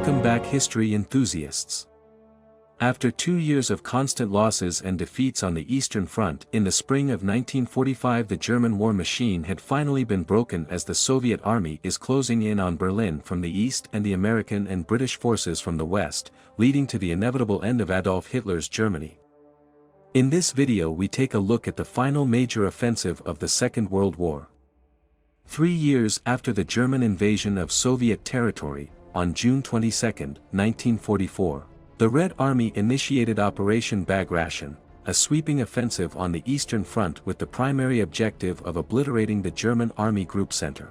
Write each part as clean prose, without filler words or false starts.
Welcome back, history enthusiasts. After 2 years of constant losses and defeats on the Eastern Front, in the spring of 1945 the German war machine had finally been broken as the Soviet army is closing in on Berlin from the east and the American and British forces from the west, leading to the inevitable end of Adolf Hitler's Germany. In this video we take a look at the final major offensive of the Second World War. 3 years after the German invasion of Soviet territory, on June 22, 1944, the Red Army initiated Operation Bagration, a sweeping offensive on the Eastern Front with the primary objective of obliterating the German Army Group Center.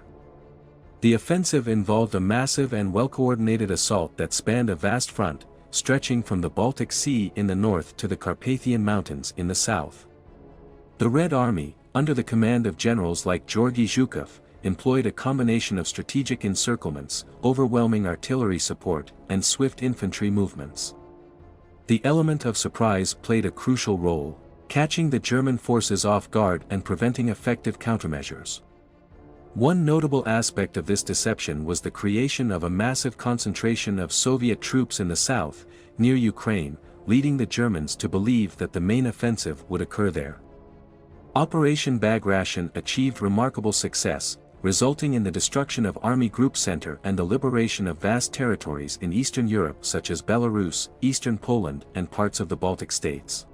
The offensive involved a massive and well-coordinated assault that spanned a vast front, stretching from the Baltic Sea in the north to the Carpathian Mountains in the south. The Red Army, under the command of generals like Georgy Zhukov, employed a combination of strategic encirclements, overwhelming artillery support, and swift infantry movements. The element of surprise played a crucial role, catching the German forces off guard and preventing effective countermeasures. One notable aspect of this deception was the creation of a massive concentration of Soviet troops in the south, near Ukraine, leading the Germans to believe that the main offensive would occur there. Operation Bagration achieved remarkable success, resulting in the destruction of Army Group Center and the liberation of vast territories in Eastern Europe such as Belarus, Eastern Poland, and parts of the Baltic states.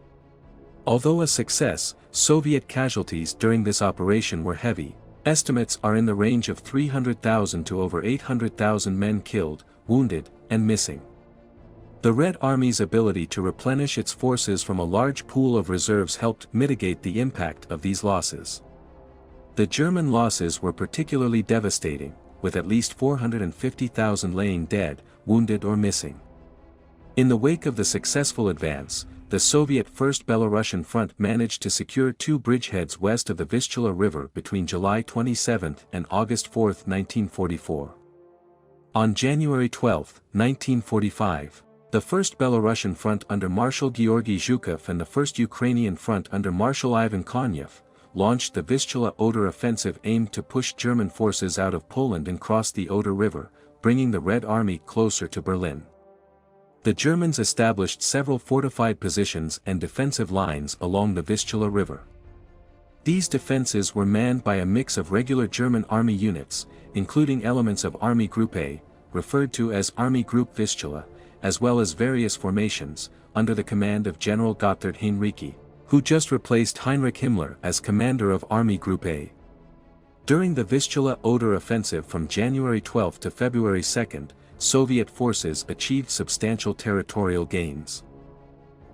Although a success, Soviet casualties during this operation were heavy. Estimates are in the range of 300,000 to over 800,000 men killed, wounded, and missing. The Red Army's ability to replenish its forces from a large pool of reserves helped mitigate the impact of these losses. The German losses were particularly devastating, with at least 450,000 laying dead, wounded or missing. In the wake of the successful advance, the Soviet First Belarusian Front managed to secure 2 bridgeheads west of the Vistula River between July 27 and August 4, 1944. On January 12, 1945, the First Belarusian Front under Marshal Georgy Zhukov and the First Ukrainian Front under Marshal Ivan Konyev launched the Vistula-Oder offensive aimed to push German forces out of Poland and cross the Oder River, bringing the Red Army closer to Berlin. The Germans established several fortified positions and defensive lines along the Vistula River. These defenses were manned by a mix of regular German army units, including elements of Army Group A, referred to as Army Group Vistula, as well as various formations, under the command of General Gotthard Heinrici, who just replaced Heinrich Himmler as commander of Army Group A. During the Vistula-Oder offensive from January 12 to February 2, Soviet forces achieved substantial territorial gains.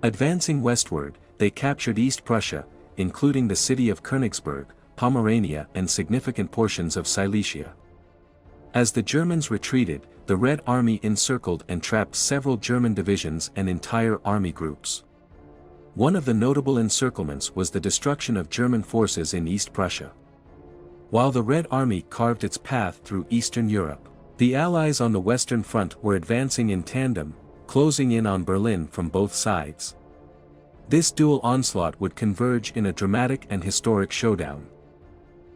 Advancing westward, they captured East Prussia, including the city of Königsberg, Pomerania and significant portions of Silesia. As the Germans retreated, the Red Army encircled and trapped several German divisions and entire army groups. One of the notable encirclements was the destruction of German forces in East Prussia. While the Red Army carved its path through Eastern Europe, the Allies on the Western Front were advancing in tandem, closing in on Berlin from both sides. This dual onslaught would converge in a dramatic and historic showdown.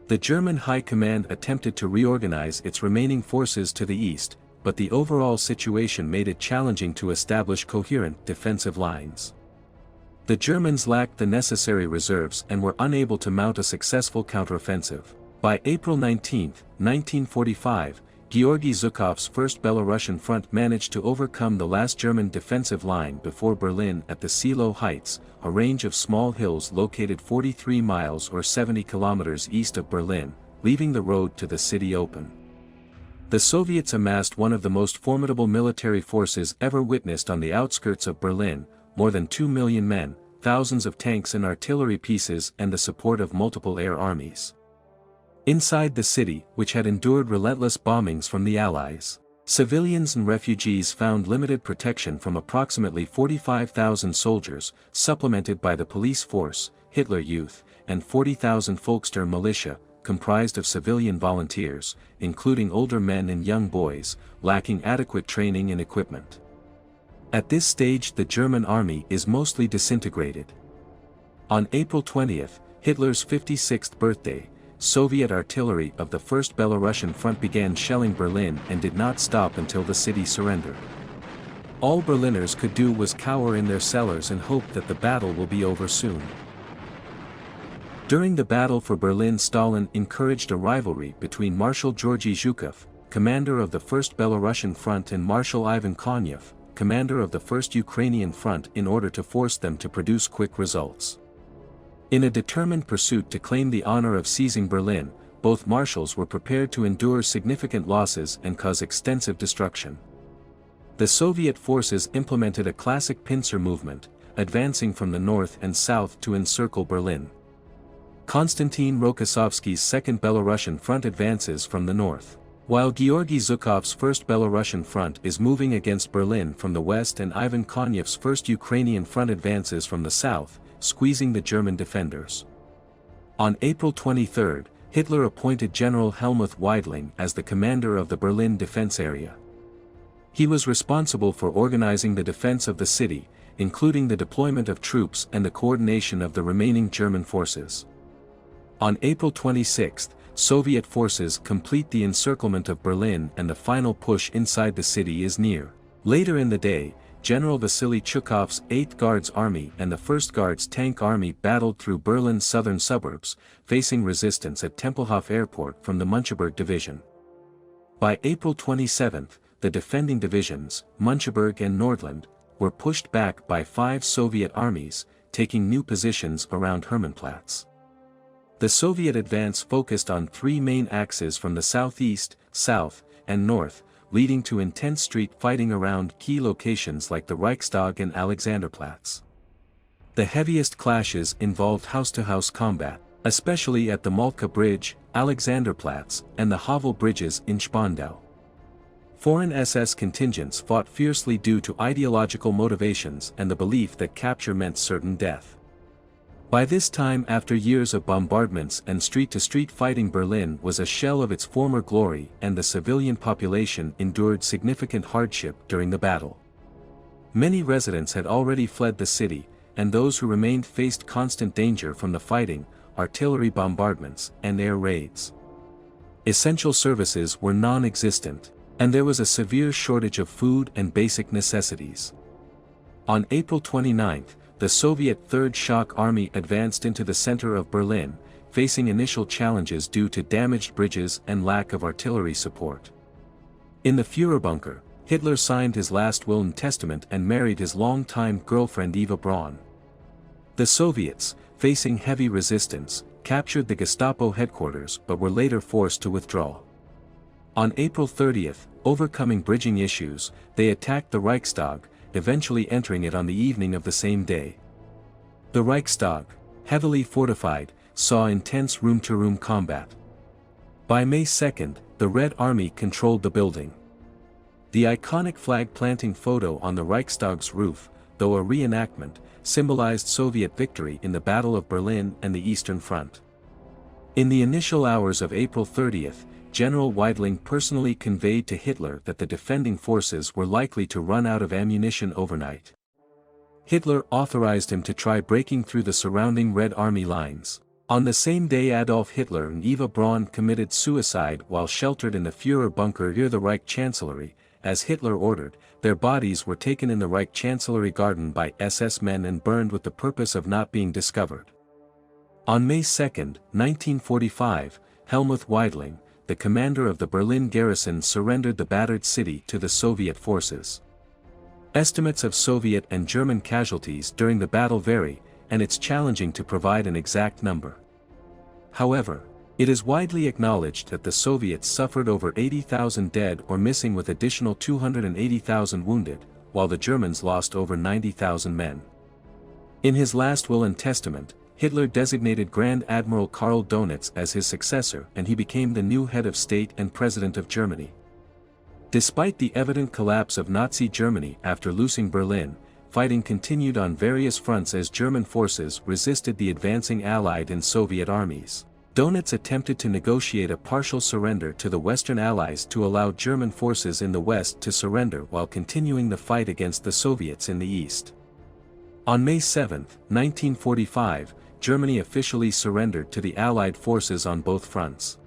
The German High Command attempted to reorganize its remaining forces to the east, but the overall situation made it challenging to establish coherent defensive lines. The Germans lacked the necessary reserves and were unable to mount a successful counteroffensive. By April 19, 1945, Georgy Zhukov's First Belarusian Front managed to overcome the last German defensive line before Berlin at the Silo Heights, a range of small hills located 43 miles or 70 kilometers east of Berlin, leaving the road to the city open. The Soviets amassed one of the most formidable military forces ever witnessed on the outskirts of Berlin, more than 2 million men, thousands of tanks and artillery pieces and the support of multiple air armies. Inside the city, which had endured relentless bombings from the Allies, civilians and refugees found limited protection from approximately 45,000 soldiers, supplemented by the police force, Hitler Youth, and 40,000 Volkssturm militia, comprised of civilian volunteers, including older men and young boys, lacking adequate training and equipment. At this stage the German army is mostly disintegrated. On April 20, Hitler's 56th birthday, Soviet artillery of the First Belarusian Front began shelling Berlin and did not stop until the city surrendered. All Berliners could do was cower in their cellars and hope that the battle will be over soon. During the Battle for Berlin, Stalin encouraged a rivalry between Marshal Georgy Zhukov, commander of the 1st Belarusian Front, and Marshal Ivan Konyev, commander of the 1st Ukrainian Front, in order to force them to produce quick results. In a determined pursuit to claim the honor of seizing Berlin, both marshals were prepared to endure significant losses and cause extensive destruction. The Soviet forces implemented a classic pincer movement, advancing from the north and south to encircle Berlin. Konstantin Rokossovsky's 2nd Belarusian Front advances from the north, while Georgy Zhukov's 1st Belarusian Front is moving against Berlin from the west, and Ivan Konyev's 1st Ukrainian Front advances from the south, squeezing the German defenders. On April 23, Hitler appointed General Helmuth Weidling as the commander of the Berlin defense area. He was responsible for organizing the defense of the city, including the deployment of troops and the coordination of the remaining German forces. On April 26, Soviet forces complete the encirclement of Berlin, and the final push inside the city is near. Later in the day, General Vasily Chukhov's 8th Guards Army and the 1st Guards Tank Army battled through Berlin's southern suburbs, facing resistance at Tempelhof Airport from the Müncheberg Division. By April 27, the defending divisions, Müncheberg and Nordland, were pushed back by 5 Soviet armies, taking new positions around Hermannplatz. The Soviet advance focused on 3 main axes from the southeast, south, and north, leading to intense street fighting around key locations like the Reichstag and Alexanderplatz. The heaviest clashes involved house-to-house combat, especially at the Maltka Bridge, Alexanderplatz, and the Havel bridges in Spandau. Foreign SS contingents fought fiercely due to ideological motivations and the belief that capture meant certain death. By this time, after years of bombardments and street-to-street fighting, Berlin was a shell of its former glory, and the civilian population endured significant hardship during the battle. Many residents had already fled the city, and those who remained faced constant danger from the fighting, artillery bombardments, and air raids. Essential services were non-existent, and there was a severe shortage of food and basic necessities. On April 29, the Soviet Third Shock Army advanced into the center of Berlin, facing initial challenges due to damaged bridges and lack of artillery support. In the Führerbunker, Hitler signed his last will and testament and married his longtime girlfriend Eva Braun. The Soviets, facing heavy resistance, captured the Gestapo headquarters but were later forced to withdraw. On April 30, overcoming bridging issues, they attacked the Reichstag, eventually entering it on the evening of the same day. The Reichstag, heavily fortified, saw intense room-to-room combat. By May 2, the Red Army controlled the building. The iconic flag-planting photo on the Reichstag's roof, though a reenactment, symbolized Soviet victory in the Battle of Berlin and the Eastern Front. In the initial hours of April 30, General Weidling personally conveyed to Hitler that the defending forces were likely to run out of ammunition overnight. Hitler authorized him to try breaking through the surrounding Red Army lines. On the same day, Adolf Hitler and Eva Braun committed suicide while sheltered in the Führerbunker near the Reich Chancellery. As Hitler ordered, their bodies were taken in the Reich Chancellery garden by SS men and burned with the purpose of not being discovered. On May 2, 1945, Helmuth Weidling, the commander of the Berlin garrison, surrendered the battered city to the Soviet forces. Estimates of Soviet and German casualties during the battle vary, and it's challenging to provide an exact number. However, it is widely acknowledged that the Soviets suffered over 80,000 dead or missing with additional 280,000 wounded, while the Germans lost over 90,000 men. In his last will and testament, Hitler designated Grand Admiral Karl Donitz as his successor, and he became the new head of state and president of Germany. Despite the evident collapse of Nazi Germany after losing Berlin, fighting continued on various fronts as German forces resisted the advancing Allied and Soviet armies. Donitz attempted to negotiate a partial surrender to the Western Allies to allow German forces in the West to surrender while continuing the fight against the Soviets in the East. On May 7, 1945, Germany officially surrendered to the Allied forces on both fronts.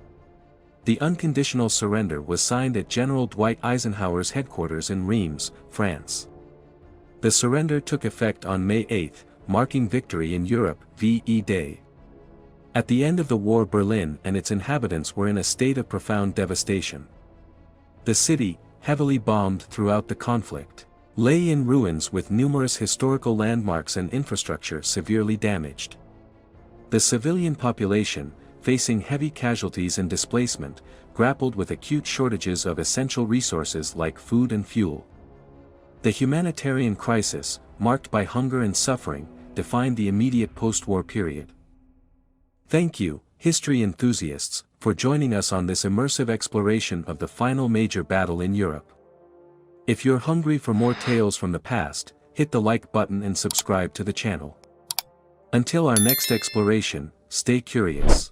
The unconditional surrender was signed at General Dwight Eisenhower's headquarters in Reims, France. The surrender took effect on May 8, marking victory in Europe, VE Day. At the end of the war, Berlin and its inhabitants were in a state of profound devastation. The city, heavily bombed throughout the conflict, lay in ruins with numerous historical landmarks and infrastructure severely damaged. The civilian population, facing heavy casualties and displacement, grappled with acute shortages of essential resources like food and fuel. The humanitarian crisis, marked by hunger and suffering, defined the immediate post-war period. Thank you, history enthusiasts, for joining us on this immersive exploration of the final major battle in Europe. If you're hungry for more tales from the past, hit the like button and subscribe to the channel. Until our next exploration, stay curious.